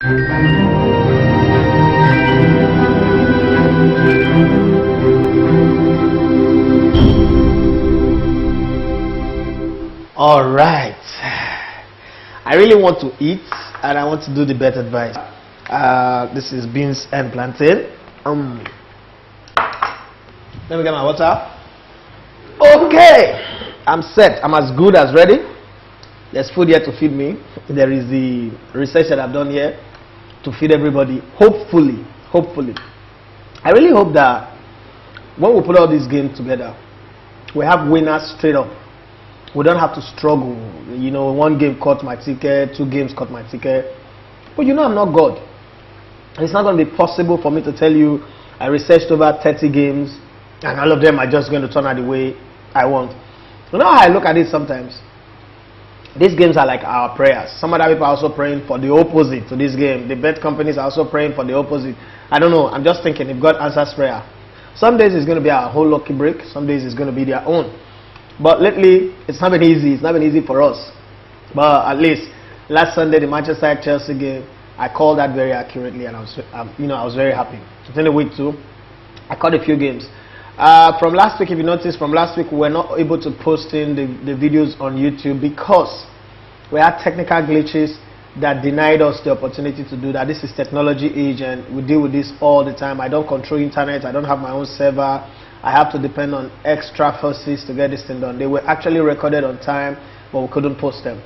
All right. I really want to eat and I want to do the bet advice. This is beans and plantain. Let me get my water. Okay, I'm set. I'm as good as ready. There's food here to feed me. There is the research that I've done here to feed everybody. Hopefully. I really hope that when we put all these games together, we have winners straight up. We don't have to struggle. You know, one game caught my ticket, 2 games caught my ticket. But you know I'm not God. It's not going to be possible for me to tell you I researched over 30 games and all of them are just going to turn out the way I want. You know how I look at it sometimes? These games are like our prayers. Some other people are also praying for the opposite to this game. The bet companies are also praying for the opposite. I don't know. I'm just thinking if God answers prayer. Some days it's going to be our whole lucky break. Some days it's going to be their own. But lately, it's not been easy. It's not been easy for us. But at least last Sunday, the Manchester Chelsea game, I called that very accurately, and I was very happy. Within a week too, I caught a few games. From last week, if you noticed, from last week we were not able to post in the videos on YouTube because we had technical glitches that denied us the opportunity to do that. This is technology age, and we deal with this all the time. I don't control internet. I don't have my own server. I have to depend on extra forces to get this thing done. They were actually recorded on time, but we couldn't post them.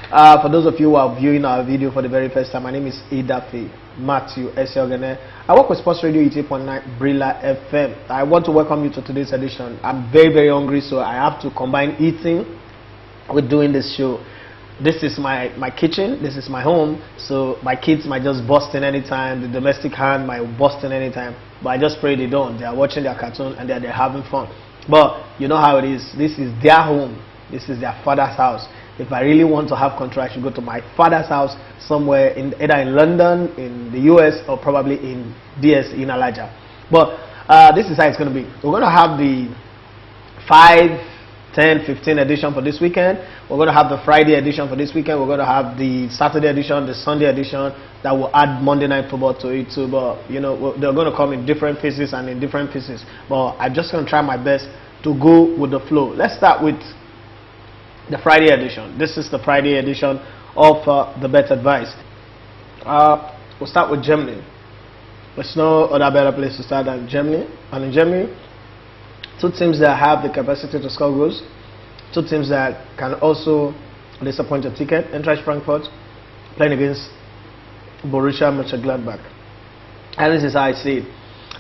For those of you who are viewing our video for the very first time, my name is Idafe Matthew Esiogene. I work with Sports Radio 88.9 Brila FM. I want to welcome you to today's edition. I'm very, very hungry, so I have to combine eating with doing this show. This is my kitchen, this is my home, so my kids might just bust in anytime, the domestic hand might bust in anytime, but I just pray they don't. They are watching their cartoon and they're having fun. But you know how it is. This is their home. This is their father's house. If I really want to have control, I should go to my father's house somewhere, either in London, in the US, or probably in DS, in Alaja. But this is how it's going to be. We're going to have the 5, 10, 15 edition for this weekend. We're going to have the Friday edition for this weekend. We're going to have the Saturday edition, the Sunday edition that will add Monday Night Football to it too. But you know, they're going to come in different phases and in different pieces. But I'm just going to try my best to go with the flow. Let's start with the Friday edition. This is the Friday edition of the Bet Advice. We'll start with Germany. There's no other better place to start than Germany. And in Germany, 2 teams that have the capacity to score goals, 2 teams that can also disappoint your ticket. Eintracht Frankfurt playing against Borussia Mönchengladbach. And this is how I see it.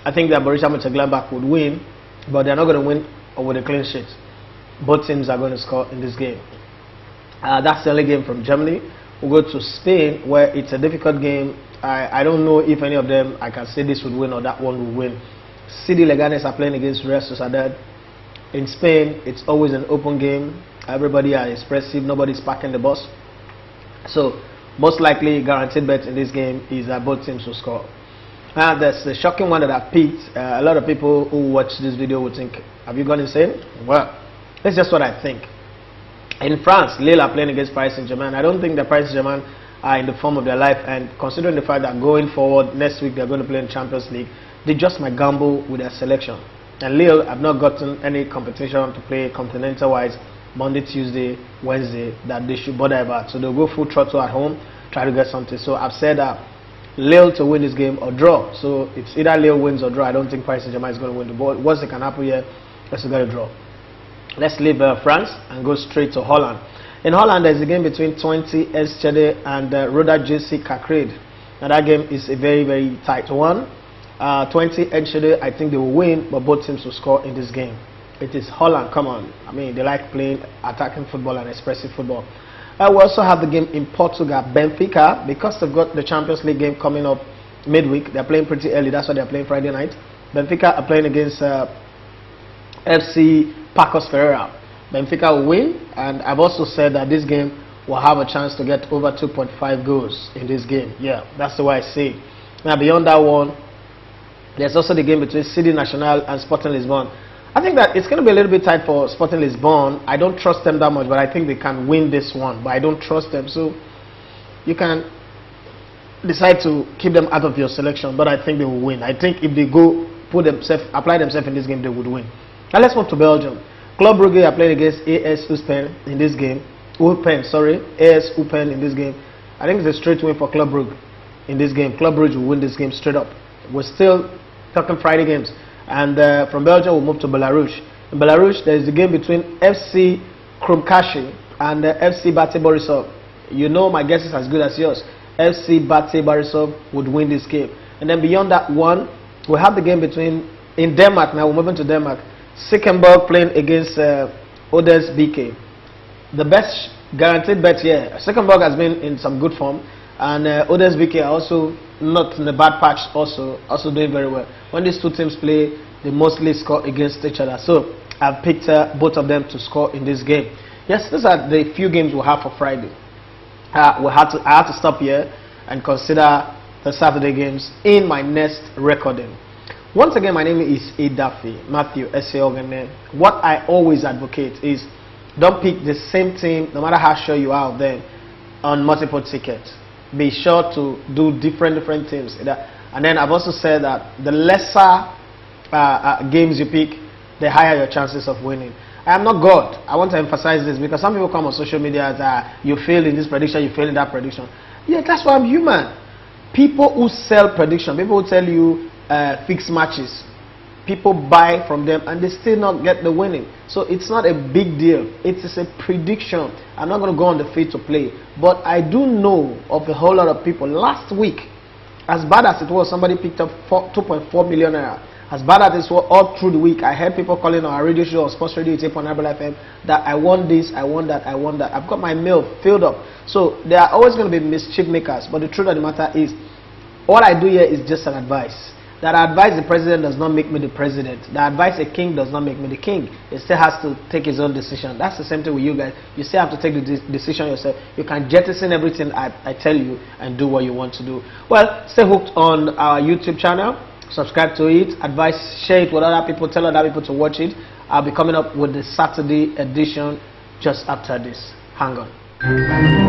I think that Borussia Mönchengladbach would win, but they're not going to win with a clean sheet. Both teams are going to score in this game. That's the only game from Germany. We'll go to Spain, where it's a difficult game. I don't know if any of them I can say this would win or that one will win. CD Leganes are playing against Real Sociedad. In Spain, it's always an open game. Everybody are expressive. Nobody's packing the bus. So, most likely, guaranteed bet in this game is that both teams will score. There's the shocking one that I picked. A lot of people who watch this video would think, have you gone insane? Well, that's just what I think. In France, Lille are playing against Paris Saint-Germain. I don't think the Paris Saint-Germain are in the form of their life, and considering the fact that going forward next week they're going to play in Champions League, they just might gamble with their selection. And Lille have not gotten any competition to play continental-wise Monday, Tuesday, Wednesday that they should bother about. So they'll go full throttle at home, try to get something. So I've said that Lille to win this game or draw. So if either Lille wins or draw, I don't think Paris Saint-Germain is going to win the ball. What's that can happen here? Let's get a draw. Let's leave France and go straight to Holland. In Holland, there's a game between 20 Enschede and Roda JC Kakrade. Now that game is a very, very tight one. 20 Enschede, I think they will win, but both teams will score in this game. It is Holland, come on. I mean, they like playing attacking football and expressive football. We also have the game in Portugal, Benfica, because they've got the Champions League game coming up midweek. They're playing pretty early, that's why they're playing Friday night. Benfica are playing against FC Pacos Ferreira. Benfica will win, and I've also said that this game will have a chance to get over 2.5 goals in this game. Yeah, that's the way I see it. Now, beyond that one, there's also the game between CD Nacional and Sporting Lisbon. I think that it's going to be a little bit tight for Sporting Lisbon. I don't trust them that much, but I think they can win this one. But I don't trust them, so you can decide to keep them out of your selection, but I think they will win. I think if they go apply themselves in this game, they would win. Now let's move to Belgium. Club Brugge are playing against AS Eupen in this game. AS Eupen in this game. I think it's a straight win for Club Brugge in this game. Club Brugge will win this game straight up. We're still talking Friday games. And from Belgium, we'll move to Belarus. In Belarus, there is a game between FC Krumkashi and FC Bate Borisov. You know my guess is as good as yours. FC Bate Borisov would win this game. And then beyond that one, we have the game in Denmark. Now we're moving to Denmark. Sikkenborg playing against Odes BK. The best guaranteed bet here. Sikkenborg has been in some good form, and Odes BK are also not in the bad patch. Also doing very well. When these two teams play, they mostly score against each other. So I've picked both of them to score in this game. Yes, these are the few games we'll have for Friday. I had to stop here and consider the Saturday games in my next recording. Once again, my name is Idafi Matthew Eseogene. What I always advocate is don't pick the same team, no matter how sure you are of them, on multiple tickets. Be sure to do different teams. And then I've also said that the lesser games you pick, the higher your chances of winning. I am not God. I want to emphasize this because some people come on social media as you failed in this prediction, you failed in that prediction. Yeah, that's why I'm human. People who sell prediction, people who tell you fixed matches, people buy from them and they still not get the winning. So it's not a big deal. It is a prediction. I'm not going to go on the field to play, but I do know of a whole lot of people. Last week, as bad as it was, somebody picked up 2.4 million naira. As bad as it was all through the week, I heard people calling on our radio show or sports radio tape on Rebel FM that I want this, I want that, I want that. I've got my mail filled up. So there are always going to be mischief makers, but the truth of the matter is, all I do here is just an advice. That advice the president does not make me the president. The advice a king does not make me the king. He still has to take his own decision. That's the same thing with you guys. You still have to take the decision yourself. You can jettison everything I tell you and do what you want to do. Well, stay hooked on our YouTube channel. Subscribe to it. Advise, share it with other people. Tell other people to watch it. I'll be coming up with the Saturday edition just after this. Hang on.